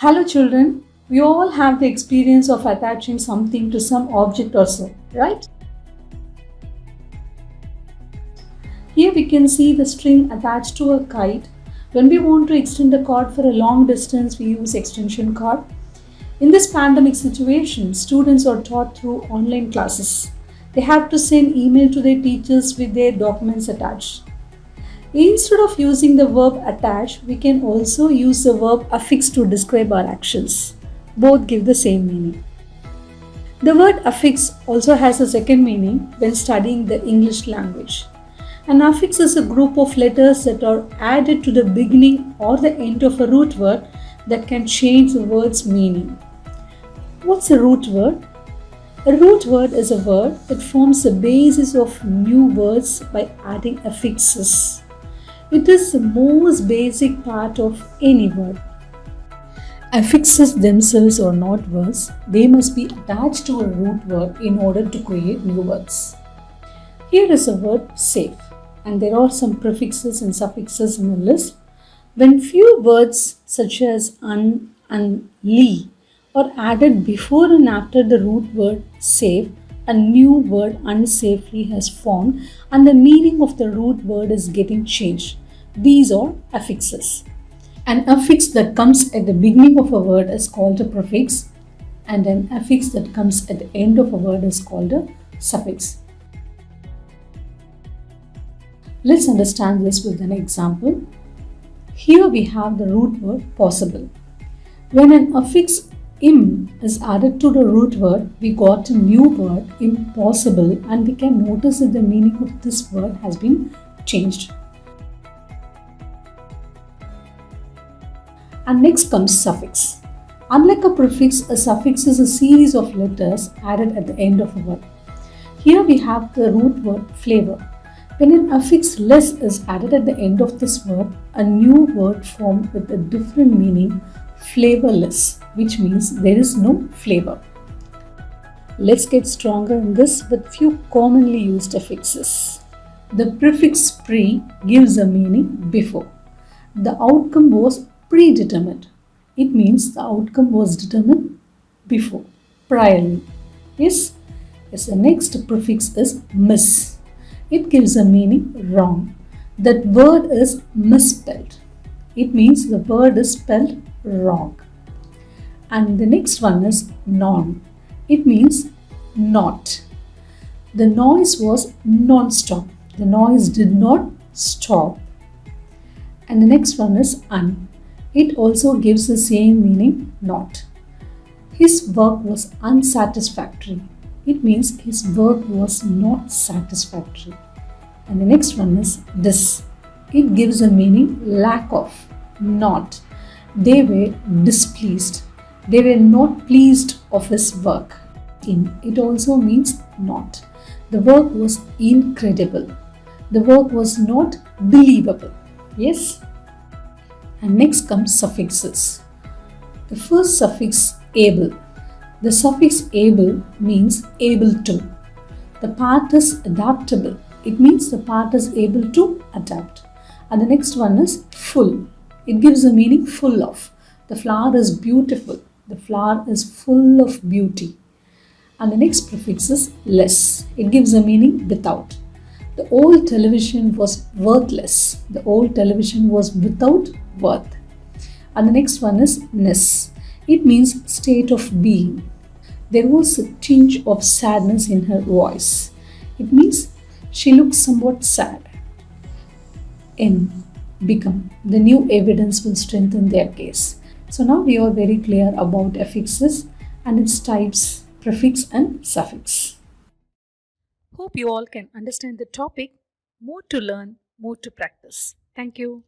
Hello children, we all have the experience of attaching something to some object or so, right? Here we can see the string attached to a kite. When we want to extend the cord for a long distance, we use extension cord. In this pandemic situation, students are taught through online classes. They have to send email to their teachers with their documents attached. Instead of using the verb attach, we can also use the verb affix to describe our actions. Both give the same meaning. The word affix also has a second meaning when studying the English language. An affix is a group of letters that are added to the beginning or the end of a root word that can change the word's meaning. What's a root word? A root word is a word that forms the basis of new words by adding affixes. It is the most basic part of any word. Affixes themselves are not words, they must be attached to a root word in order to create new words. Here is a word safe, and there are some prefixes and suffixes in the list. When few words such as un and li are added before and after the root word safe, a new word unsafely has formed and the meaning of the root word is getting changed. These are affixes. An affix that comes at the beginning of a word is called a prefix, and an affix that comes at the end of a word is called a suffix. Let's understand this with an example. Here we have the root word possible. When an affix im is added to the root word, we got a new word impossible, and we can notice that the meaning of this word has been changed. And next comes suffix. Unlike a prefix, a suffix is a series of letters added at the end of a word. Here we have the root word flavor. When an affix less is added at the end of this word, a new word formed with a different meaning, flavorless, which means there is no flavor. Let's get stronger in this with few commonly used affixes. The prefix pre gives a meaning before. The outcome was predetermined. It means the outcome was determined before, priorly. Yes, the next prefix is miss. It gives a meaning wrong. That word is misspelled. It means the word is spelled wrong. And the next one is non. It means not. The noise was non-stop. The noise did not stop. And the next one is un. It also gives the same meaning, not. His work was unsatisfactory. It means his work was not satisfactory. And the next one is dis. It gives a meaning lack of, not. They were displeased. They were not pleased of his work. It also means not. The work was incredible. The work was not believable. Yes? And next comes suffixes. The first suffix able. The suffix able means able to. The part is adaptable. It means the part is able to adapt. And the next one is full. It gives a meaning full of. The flower is beautiful. The flower is full of beauty. And the next prefix is less. It gives a meaning without. The old television was worthless. The old television was without worth. And the next one is ness. It means state of being. There was a tinge of sadness in her voice. It means she looked somewhat sad. Become. The new evidence will strengthen their case. So now we are very clear about affixes and its types, prefix and suffix. Hope you all can understand the topic. More to learn, more to practice. Thank you.